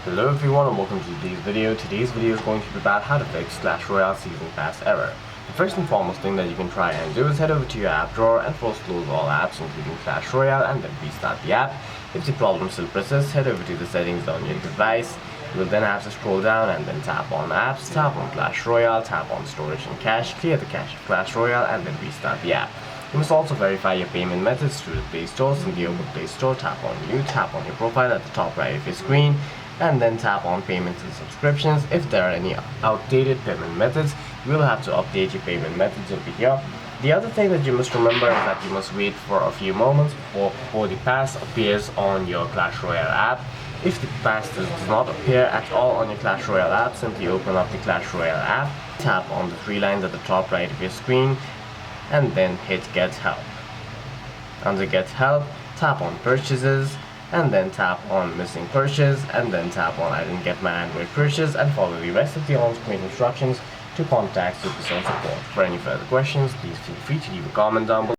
Hello everyone and welcome to today's video. Today's video is going to be about how to fix Clash Royale Season Pass error. The first and foremost thing that you can try and do is head over to your app drawer and force close all apps including Clash Royale and then restart the app. If the problem still persists, head over to the settings on your device. You will then have to scroll down and then tap on apps, tap on Clash Royale, tap on storage and cache, clear the cache of Clash Royale and then restart the app. You must also verify your payment methods through the Play Store. Simply open Play Store, tap on New, tap on your profile at the top right of your screen, and then tap on payments and subscriptions. If there are any outdated payment methods, you will have to update your payment methods over here. The other thing that you must remember is that you must wait for a few moments before the pass appears on your Clash Royale app. If the pass does not appear at all on your Clash Royale app, simply open up the Clash Royale app, tap on the three lines at the top right of your screen, and then hit Get Help. Under Get Help, tap on Purchases, and then tap on Missing Purchase, and then tap on I didn't get my Android purchase, and follow the rest of the on-screen instructions to contact Supercell support. For any further questions, please feel free to leave a comment down below.